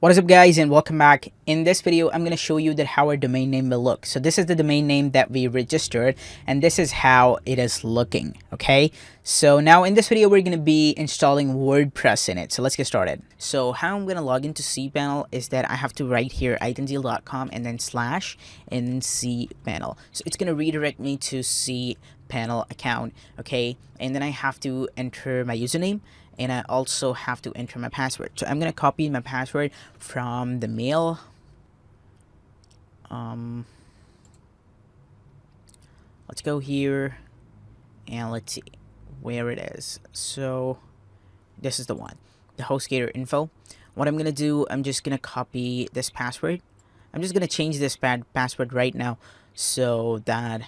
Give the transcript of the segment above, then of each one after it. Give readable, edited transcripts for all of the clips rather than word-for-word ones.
What is up guys, and welcome back. In this video I'm going to show you that how our domain name will look. So this is the domain name that we registered and this is how it is looking. Okay, so now in this video we're going to be installing WordPress in it. So let's get started. So how I'm going to log into cPanel is that I have to write here itemdeal.com and then slash in cPanel. So it's going to redirect me to cPanel account. Okay, and then I have to enter my username and I also have to enter my password. So I'm gonna copy my password from the mail. Let's go here and let's see where it is. So this is the one, the HostGator info. What I'm gonna do, I'm just gonna copy this password. I'm just gonna change this password right now so that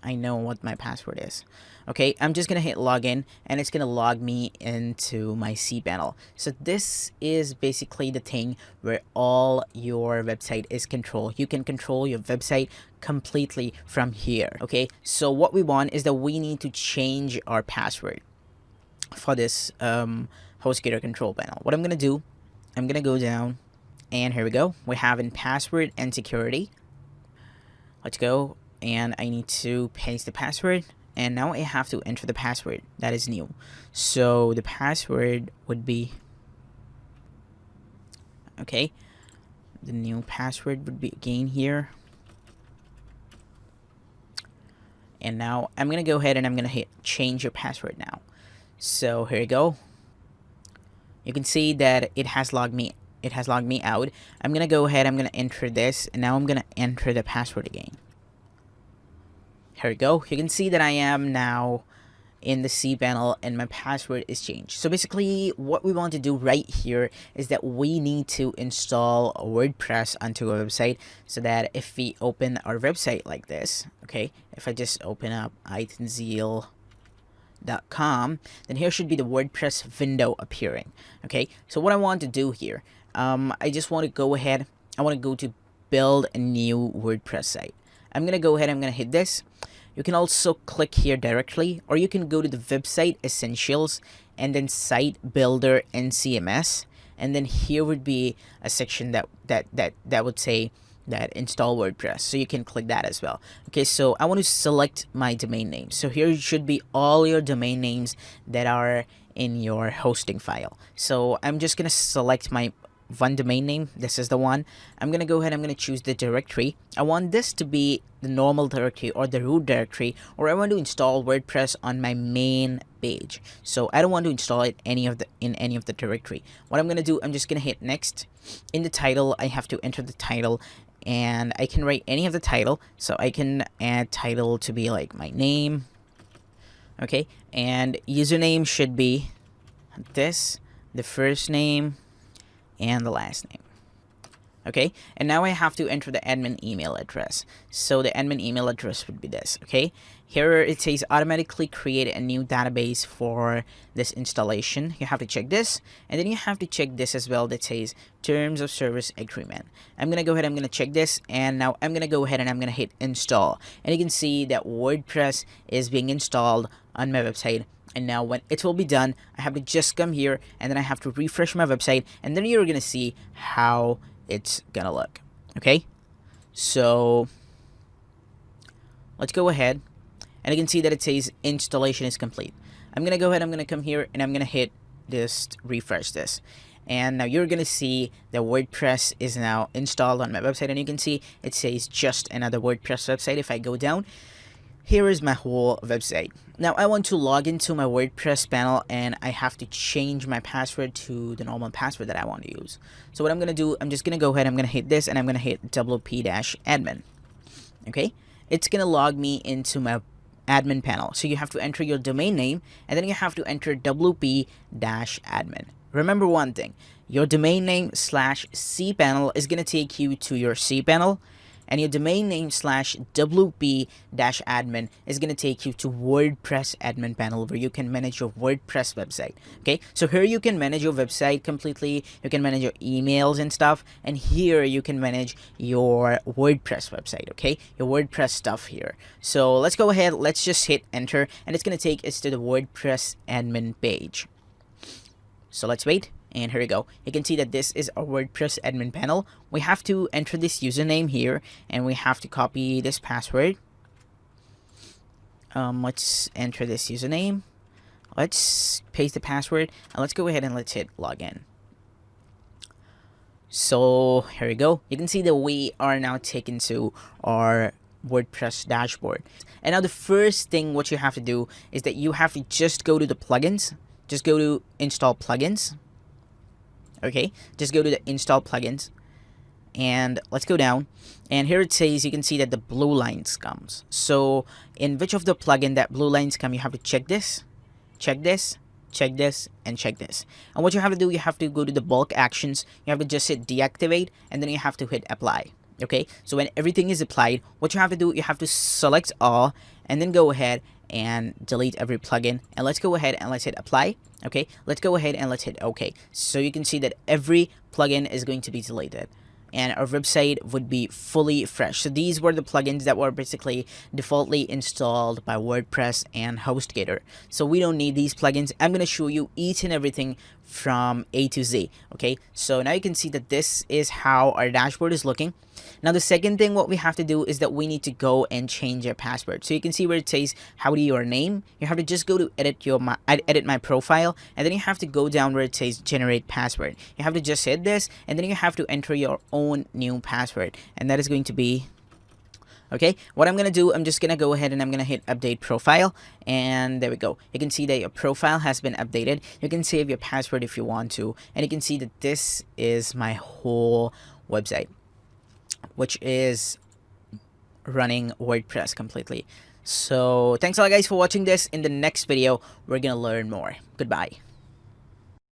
I know what my password is. Okay, I'm just gonna hit login and it's gonna log me into my cPanel. So this is basically the thing where all your website is controlled. You can control your website completely from here. Okay, so what we want is that we need to change our password for this HostGator control panel. What I'm gonna do, I'm gonna go down and here we go. We have in password and security. Let's go. And I need to paste the password and now I have to enter the password that is new. So the password would be, okay, the new password would be again here. And now I'm gonna go ahead and I'm gonna hit change your password now. So here you go. You can see that it has logged me out. I'm gonna go ahead, I'm gonna enter this and now I'm gonna enter the password again. Here we go. You can see that I am now in the cPanel and my password is changed. So basically what we want to do right here is that we need to install WordPress onto our website so that if we open our website like this, okay, if I just open up itemdeal.com, then here should be the WordPress window appearing. Okay, so what I want to do here, I just want to go ahead, I want to go to build a new WordPress site. I'm gonna go ahead, I'm gonna hit this. You can also click here directly, or you can go to the website essentials and then site builder and CMS, and then here would be a section that would say that install WordPress. So you can click that as well. Okay, so I want to select my domain name. So here should be all your domain names that are in your hosting file. So I'm just gonna select my one domain name. This is the one. I'm gonna go ahead, I'm gonna choose the directory. I want this to be the normal directory or the root directory, or I want to install WordPress on my main page. So I don't want to install it in any of the directory. What I'm gonna do, I'm just gonna hit next. In the title, I have to enter the title and I can write any of the title. So I can add title to be like my name. Okay, and username should be this, the first name and the last name. Okay, and now I have to enter the admin email address. So the admin email address would be this. Okay, here it says automatically create a new database for this installation. You have to check this, and then you have to check this as well that says terms of service agreement. I'm gonna go ahead, I'm gonna check this, and now I'm gonna go ahead and I'm gonna hit install, and you can see that WordPress is being installed on my website. And now when it will be done, I have to just come here and then I have to refresh my website, and then you're gonna see how it's gonna look. Okay, so let's go ahead and you can see that it says installation is complete. I'm gonna go ahead, I'm gonna come here and I'm gonna hit this, refresh this, and now you're gonna see that WordPress is now installed on my website, and you can see it says just another WordPress website. If I go down, here is my whole website. Now I want to log into my WordPress panel and I have to change my password to the normal password that I want to use. So what I'm going to do, I'm just going to go ahead, I'm going to hit this and I'm going to hit WP-admin. Okay, it's going to log me into my admin panel. So you have to enter your domain name and then you have to enter WP-admin. Remember one thing, your domain name / cPanel is going to take you to your cPanel, and your domain name / WP-admin is going to take you to WordPress admin panel where you can manage your WordPress website. Okay, so here you can manage your website completely, you can manage your emails and stuff, and here you can manage your WordPress website. Okay, your WordPress stuff here. So let's go ahead, let's just hit enter, and it's going to take us to the WordPress admin page. So let's wait And here we go. You can see that this is our WordPress admin panel. We have to enter this username here, and we have to copy this password. Let's enter this username. Let's paste the password, and let's go ahead and let's hit login. So here we go. You can see that we are now taken to our WordPress dashboard. And now the first thing what you have to do is that you have to just go to the plugins. Just go to install plugins. Okay, just go to the install plugins, and let's go down, and here it says, you can see that the blue lines comes. So in which of the plugin that blue lines come, you have to check this, check this, check this, and check this. And what you have to do, you have to go to the bulk actions, you have to just hit deactivate, and then you have to hit apply. Okay, so when everything is applied, what you have to do, you have to select all, and then go ahead and delete every plugin, and let's go ahead and let's hit apply. Okay, let's go ahead and let's hit OK. So you can see that every plugin is going to be deleted, and our website would be fully fresh. So these were the plugins that were basically defaultly installed by WordPress and HostGator. So we don't need these plugins. I'm going to show you each and everything from A to Z. Okay, so now you can see that this is how our dashboard is looking. Now the second thing what we have to do is that we need to go and change our password. So you can see where it says howdy your name. You have to just go to edit my profile, and then you have to go down where it says generate password. You have to just hit this, and then you have to enter your own new password, and that is going to be okay. What I'm gonna do, I'm just gonna go ahead and I'm gonna hit update profile, and there we go. You can see that your profile has been updated. You can save your password if you want to, and you can see that this is my whole website, which is running WordPress completely. So thanks a lot guys for watching this. In the next video, we're gonna learn more. Goodbye.